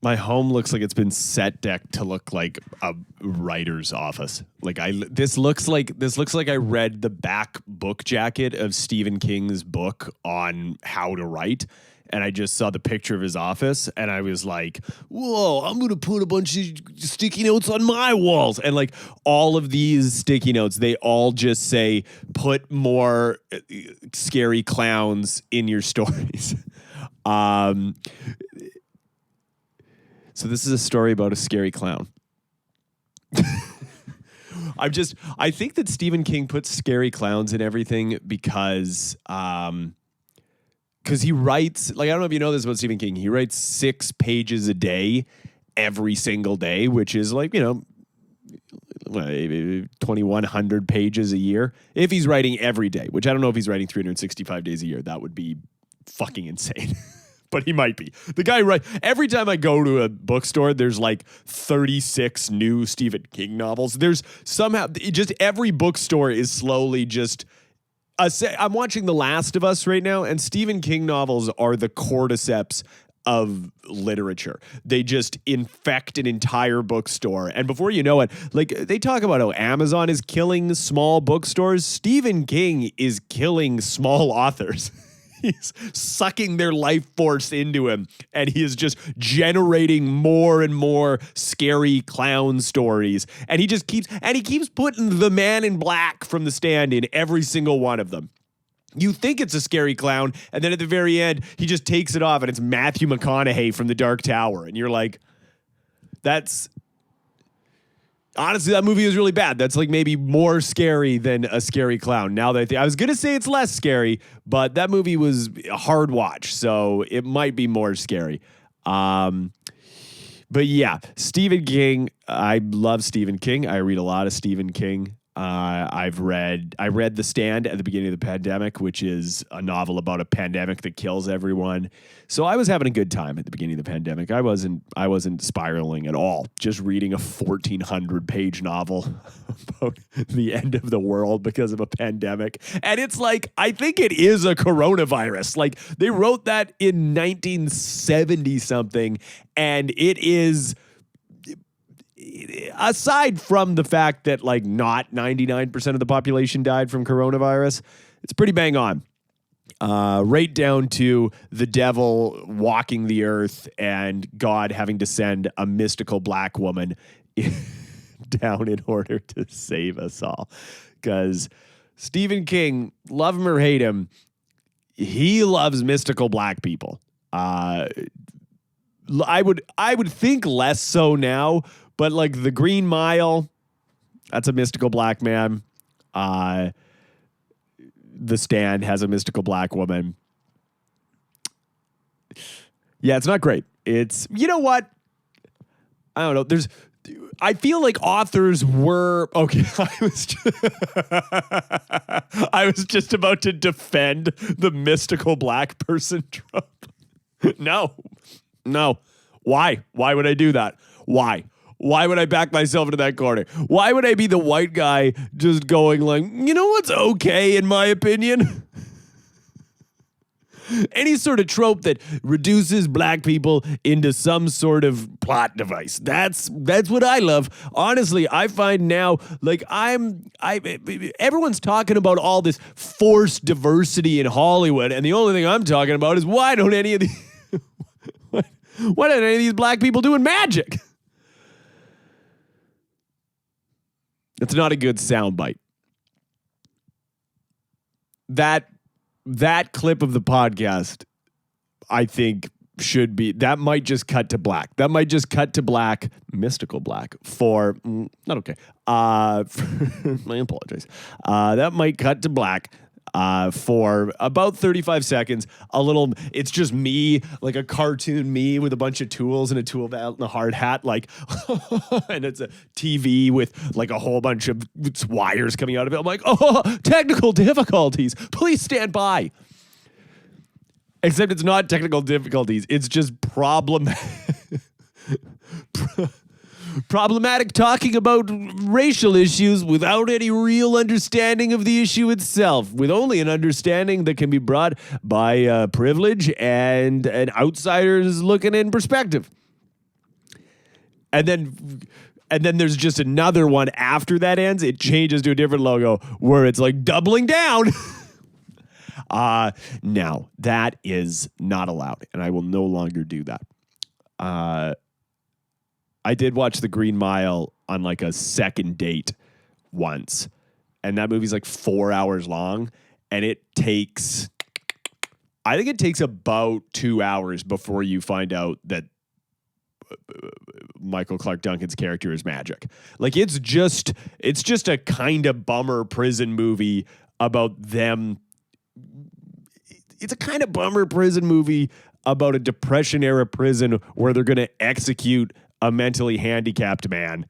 My home looks like it's been set decked to look like a writer's office. This looks like I read the back book jacket of Stephen King's book on how to write, and I just saw the picture of his office, and I was like, "Whoa! I'm gonna put a bunch of sticky notes on my walls." And like all of these sticky notes, they all just say, "Put more scary clowns in your stories." So this is a story about a scary clown. I think that Stephen King puts scary clowns in everything because he writes, like, I don't know if you know this about Stephen King. He writes 6 pages a day, every single day, which is like, 2,100 pages a year. If he's writing every day, which I don't know if he's writing 365 days a year, that would be fucking insane. But he might be. The guy, right? Every time I go to a bookstore, there's like 36 new Stephen King novels. There's somehow just every bookstore is slowly just. I'm watching The Last of Us right now, and Stephen King novels are the cordyceps of literature. They just infect an entire bookstore. And before you know it, like they talk about how Amazon is killing small bookstores. Stephen King is killing small authors. He's sucking their life force into him, and he is just generating more and more scary clown stories. And he keeps putting the Man in Black from The Stand in every single one of them. You think it's a scary clown, and then at the very end, he just takes it off, and it's Matthew McConaughey from The Dark Tower. And you're like, that's... Honestly, that movie is really bad. That's like maybe more scary than a scary clown. Now that I was going to say it's less scary, but that movie was a hard watch, so it might be more scary. But yeah, Stephen King. I love Stephen King. I read a lot of Stephen King. I read The Stand at the beginning of the pandemic, which is a novel about a pandemic that kills everyone. So I was having a good time at the beginning of the pandemic. I wasn't spiraling at all. Just reading a 1,400-page novel about the end of the world because of a pandemic. And it's like, I think it is a coronavirus. Like they wrote that in 1970 something, and it is... Aside from the fact that like not 99% of the population died from coronavirus, it's pretty bang on. Right down to the devil walking the earth and God having to send a mystical black woman down in order to save us all. Because Stephen King, love him or hate him, he loves mystical black people. I would think less so now. But like The Green Mile, that's a mystical black man. The Stand has a mystical black woman. Yeah, it's not great. It's, you know what? I don't know. I feel like authors were, okay, I was just about to defend the mystical black person trope. No. Why? Why would I do that? Why? Why would I back myself into that corner? Why would I be the white guy just going like, you know what's okay in my opinion? Any sort of trope that reduces black people into some sort of plot device. That's what I love. Honestly, I find now, like everyone's talking about all this forced diversity in Hollywood, and the only thing I'm talking about is why don't any of these black people doing magic? It's not a good soundbite. That clip of the podcast, I think, should be, that might just cut to black. That might just cut to black, mystical black, for, not okay. I apologize. That might cut to black for about 35 seconds. It's just me, like a cartoon me with a bunch of tools and a tool belt and a hard hat, like, and it's a TV with like a whole bunch of wires coming out of it. I'm like, oh, technical difficulties. Please stand by. Except it's not technical difficulties. It's just problematic talking about racial issues without any real understanding of the issue itself, with only an understanding that can be brought by privilege and an outsider's looking in perspective. And then there's just another one after that ends. It changes to a different logo where it's like doubling down. Now that is not allowed, and I will no longer do that. I did watch The Green Mile on like a second date once, and that movie's like 4 hours long, and I think it takes about 2 hours before you find out that Michael Clark Duncan's character is magic. Like it's just a kind of bummer prison movie about them. It's a kind of bummer prison movie about a Depression era prison where they're going to execute a mentally handicapped man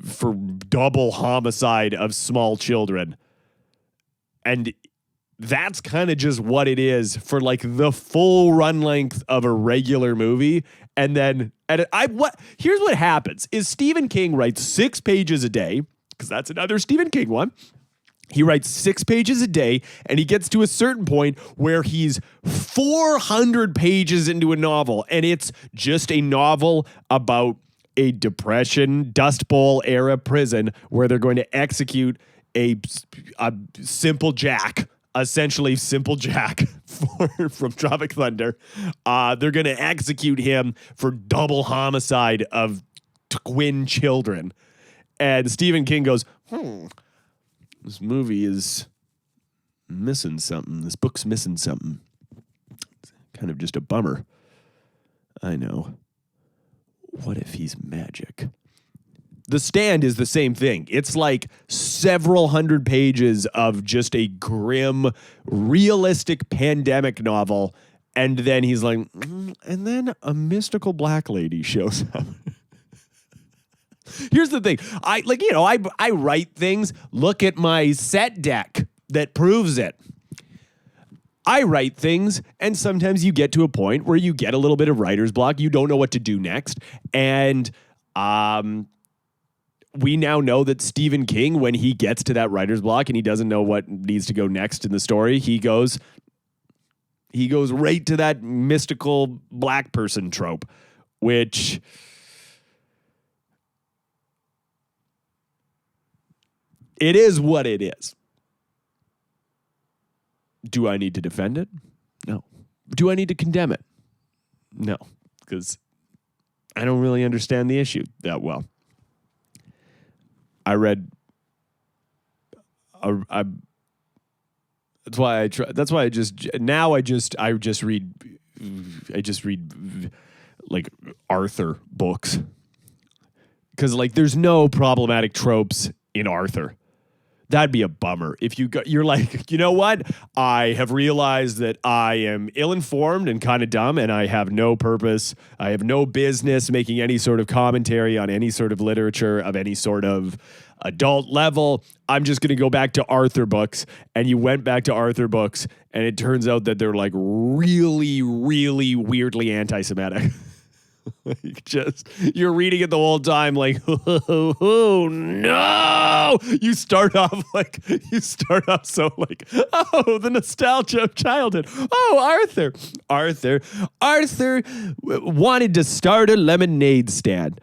for double homicide of small children. And that's kind of just what it is for like the full run length of a regular movie. And then here's what happens is Stephen King writes 6 pages a day, because that's another Stephen King one. He writes 6 pages a day, and he gets to a certain point where he's 400 pages into a novel, and it's just a novel about a Depression, Dust Bowl era prison where they're going to execute a simple Jack. Essentially, Simple Jack from Tropic Thunder. They're going to execute him for double homicide of twin children. And Stephen King goes, this movie is missing something. This book's missing something. It's kind of just a bummer. I know. What if he's magic? The Stand is the same thing. It's like several hundred pages of just a grim, realistic pandemic novel. And then he's like, and then a mystical black lady shows up. Here's the thing. I write things. Look at my set deck that proves it. I write things, and sometimes you get to a point where you get a little bit of writer's block. You don't know what to do next. And, we now know that Stephen King, when he gets to that writer's block and he doesn't know what needs to go next in the story, he goes right to that mystical black person trope, which it is what it is. Do I need to defend it? No. Do I need to condemn it? No, because I don't really understand the issue that well. I read. That's why I just read like Arthur books, because like there's no problematic tropes in Arthur. That'd be a bummer if you're like, you know what? I have realized that I am ill-informed and kind of dumb, and I have no purpose. I have no business making any sort of commentary on any sort of literature of any sort of adult level. I'm just going to go back to Arthur books. And you went back to Arthur books, and it turns out that they're like really, really weirdly anti-Semitic. Like just you're reading it the whole time like, oh no, you start off so like, oh, the nostalgia of childhood. Oh, Arthur wanted to start a lemonade stand.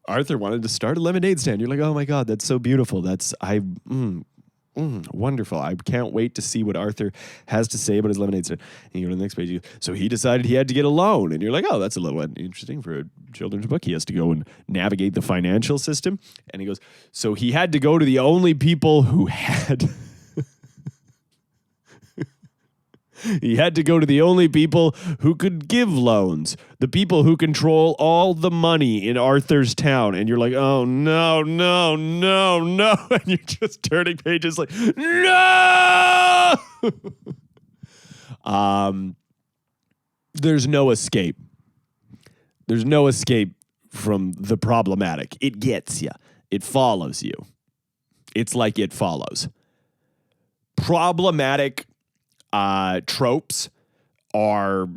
Arthur wanted to start a lemonade stand. You're like, oh my God, that's so beautiful. Wonderful. I can't wait to see what Arthur has to say about his lemonade stand. And you go to the next page. So he decided he had to get a loan. And you're like, oh, that's a little interesting for a children's book. He has to go and navigate the financial system. And he goes, so he had to go to the only people who had... He had to go to the only people who could give loans, the people who control all the money in Arthur's town. And you're like, oh, no. And you're just turning pages like, no! There's no escape. There's no escape from the problematic. It gets you. It follows you. It's like It Follows. Problematic tropes are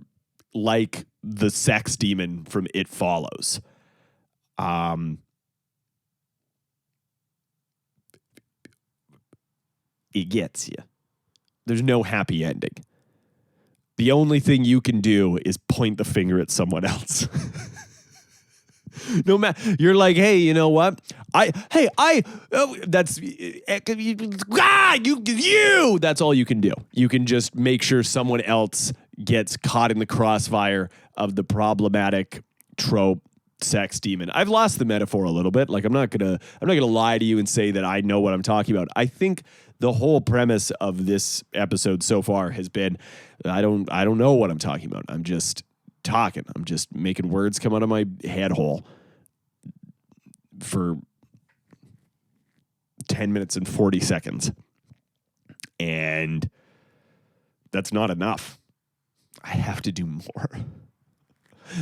like the sex demon from It Follows. It gets you. There's no happy ending. The only thing you can do is point the finger at someone else. No matter, you're like, hey, you know what? That's you. That's all you can do. You can just make sure someone else gets caught in the crossfire of the problematic trope sex demon. I've lost the metaphor a little bit. Like I'm not gonna lie to you and say that I know what I'm talking about. I think the whole premise of this episode so far has been, I don't know what I'm talking about. I'm just talking. I'm just making words come out of my head hole for 10 minutes and 40 seconds. And that's not enough. I have to do more.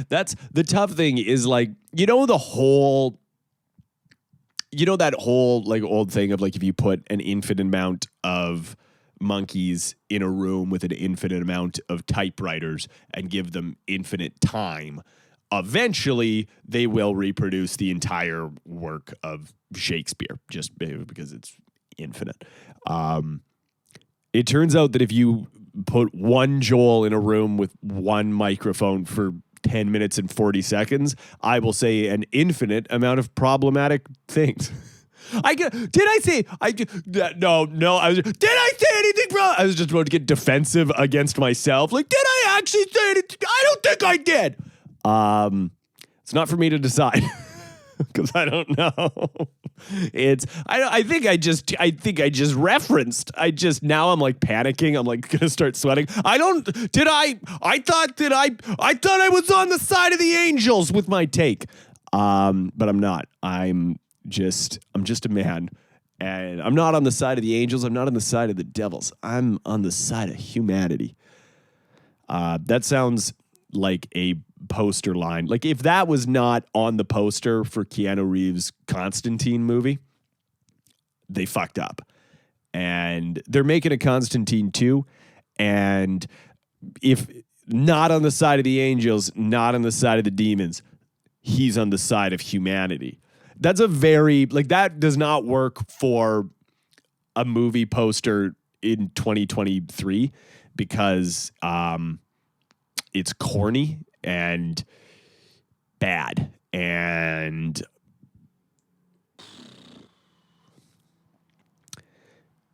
That's the tough thing is like, that whole like old thing of like, if you put an infinite amount of monkeys in a room with an infinite amount of typewriters and give them infinite time, eventually they will reproduce the entire work of Shakespeare just because it's infinite. It turns out that if you put one Joel in a room with one microphone for 10 minutes and 40 seconds, I will say an infinite amount of problematic things. Did I say anything wrong? I was just about to get defensive against myself. Like, did I actually say anything? I don't think I did. It's not for me to decide because I don't know. I think I just referenced. Now I'm like panicking. I'm like gonna start sweating. I thought I was on the side of the angels with my take. But I'm not. I'm just a man. And I'm not on the side of the angels. I'm not on the side of the devils. I'm on the side of humanity. That sounds like a poster line. Like if that was not on the poster for Keanu Reeves' Constantine movie, they fucked up. And they're making a Constantine 2. And if not on the side of the angels, not on the side of the demons, he's on the side of humanity. That's a very, like, that does not work for a movie poster in 2023 because it's corny and bad. And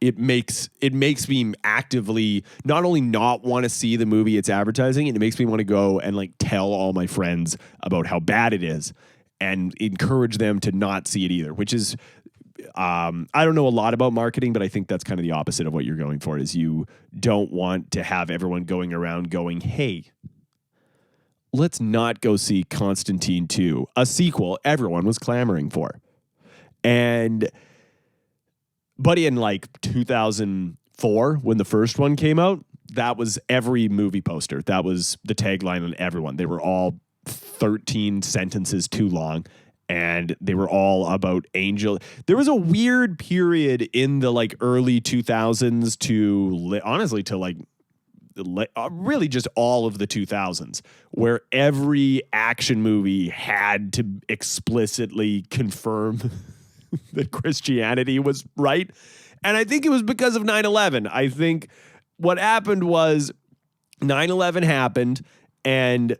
it makes me actively not only not want to see the movie it's advertising, it makes me want to go and like tell all my friends about how bad it is and encourage them to not see it either, which is, I don't know a lot about marketing, but I think that's kind of the opposite of what you're going for, is you don't want to have everyone going around going, hey, let's not go see Constantine 2, a sequel everyone was clamoring for. But in like 2004, when the first one came out, that was every movie poster. That was the tagline on everyone. They were all 13 sentences too long, and they were all about angel. There was a weird period in the like early 2000s to honestly to like really just all of the 2000s, where every action movie had to explicitly confirm that Christianity was right. And I think it was because of 9/11. I think what happened was 9/11 happened and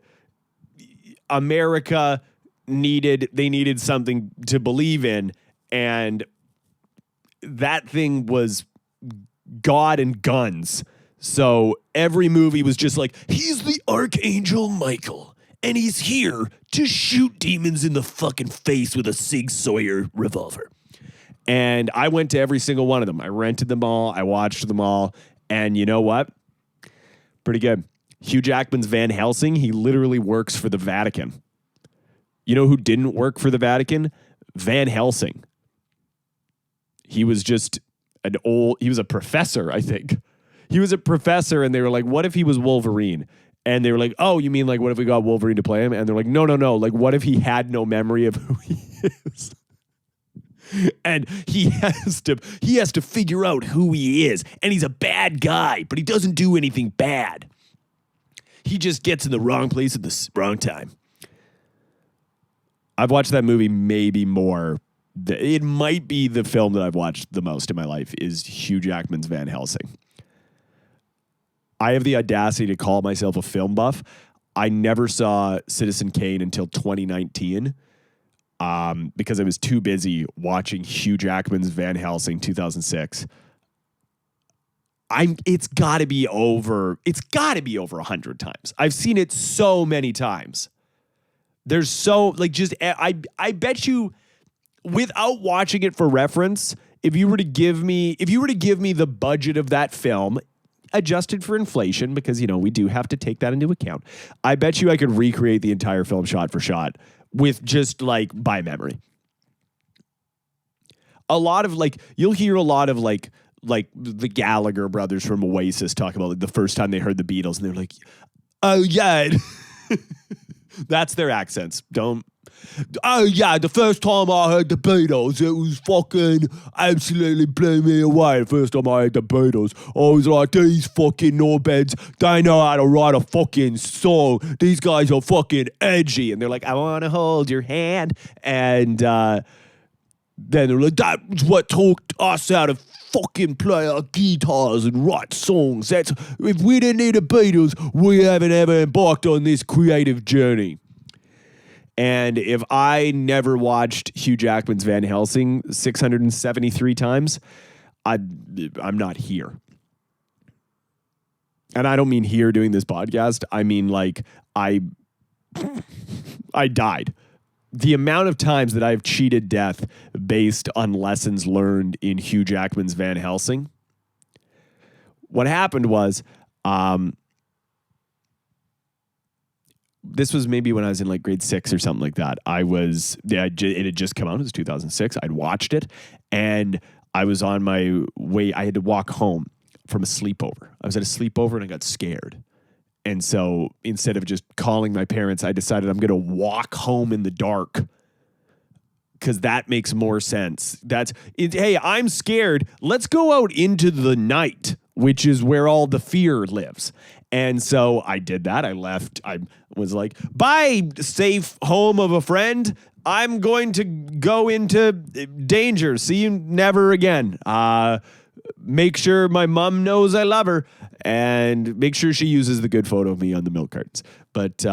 America needed something to believe in, and that thing was God and guns. So every movie was just like, he's the Archangel Michael, and he's here to shoot demons in the fucking face with a Sig Sauer revolver. And I went to every single one of them. I rented them all. I watched them all. And you know what? Pretty good. Hugh Jackman's Van Helsing, he literally works for the Vatican. You know who didn't work for the Vatican? Van Helsing. He was just he was a professor, I think. He was a professor, and they were like, what if he was Wolverine? And they were like, oh, you mean like, what if we got Wolverine to play him? And they're like, no. Like, what if he had no memory of who he is? And he has to figure out who he is. And he's a bad guy, but he doesn't do anything bad. He just gets in the wrong place at the wrong time. I've watched that movie maybe more. It might be the film that I've watched the most in my life is Hugh Jackman's Van Helsing. I have the audacity to call myself a film buff. I never saw Citizen Kane until 2019 because I was too busy watching Hugh Jackman's Van Helsing 2006. It's got to be over 100 times. I've seen it so many times. There's so like just I bet you without watching it for reference, if you were to give me the budget of that film adjusted for inflation, because we do have to take that into account, I bet you I could recreate the entire film shot for shot with just like by memory. A lot of you'll hear a lot of like the Gallagher brothers from Oasis talk about the first time they heard the Beatles, and they're like, oh yeah. That's their accents. Oh yeah, the first time I heard the Beatles, it was fucking absolutely blew me away. The first time I heard the Beatles, I was like, these fucking knobheads, they know how to write a fucking song. These guys are fucking edgy. And they're like, I want to hold your hand. And then they're like, that's what taught us how to fucking play our guitars and write songs. If we didn't need the Beatles, we haven't ever embarked on this creative journey. And if I never watched Hugh Jackman's Van Helsing 673 times, I'm not here. And I don't mean here doing this podcast. I mean I died. The amount of times that I've cheated death based on lessons learned in Hugh Jackman's Van Helsing. What happened was, this was maybe when I was in grade 6 or something like that. It had just come out. It was 2006. I'd watched it, and I was on my way. I had to walk home from a sleepover. I was at a sleepover, and I got scared. And so instead of just calling my parents, I decided I'm going to walk home in the dark because that makes more sense. Hey, I'm scared. Let's go out into the night, which is where all the fear lives. And so I did that. I left. I was like, bye, safe home of a friend. I'm going to go into danger. See you never again. Make sure my mom knows I love her, and make sure she uses the good photo of me on the milk cartons. But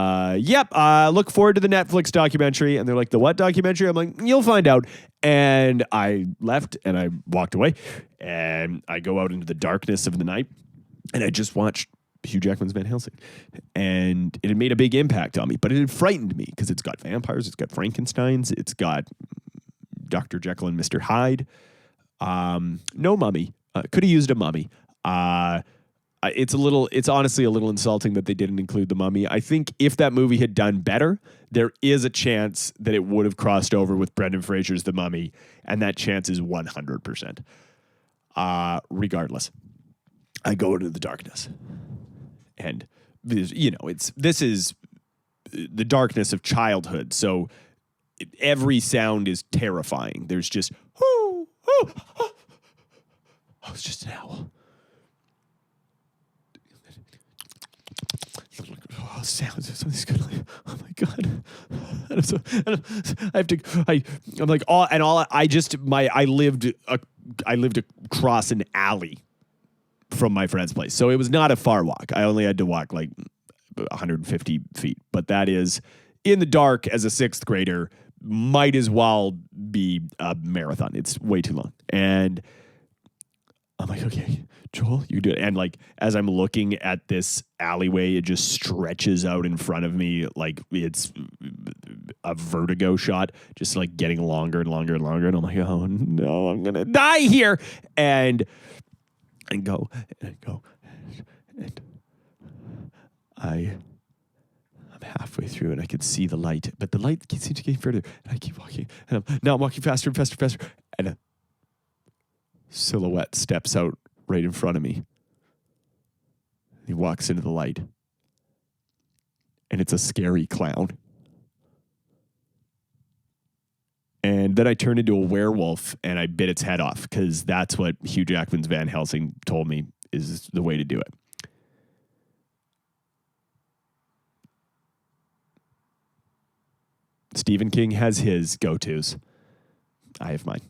look forward to the Netflix documentary. And they're like, the what documentary? I'm like, you'll find out. And I left and I walked away, and I go out into the darkness of the night, and I just watched Hugh Jackman's Van Helsing. And it had made a big impact on me, but it had frightened me because it's got vampires, it's got Frankensteins, it's got Dr. Jekyll and Mr. Hyde. No mummy. Could have used a mummy. It's honestly a little insulting that they didn't include the mummy. I think if that movie had done better, there is a chance that it would have crossed over with Brendan Fraser's The Mummy, and that chance is 100%. Regardless, I go into the darkness, and this is the darkness of childhood. So every sound is terrifying. There's just oh, it's just an owl. Oh, sounds. Something's gonna. Oh my god! I lived across an alley from my friend's place, so it was not a far walk. I only had to walk 150 feet, but that is in the dark as a 6th grader. Might as well be a marathon. It's way too long, and I'm like, okay, Joel, you do it. And as I'm looking at this alleyway, it just stretches out in front of me like it's a vertigo shot, just getting longer and longer and longer. And I'm like, oh no, I'm gonna die here. And go. And I'm halfway through and I could see the light, but the light seems to get further. And I keep walking. And I'm walking faster and faster and faster. And a silhouette steps out right in front of me. He walks into the light. And it's a scary clown. And then I turned into a werewolf and I bit its head off because that's what Hugh Jackman's Van Helsing told me is the way to do it. Stephen King has his go-tos. I have mine.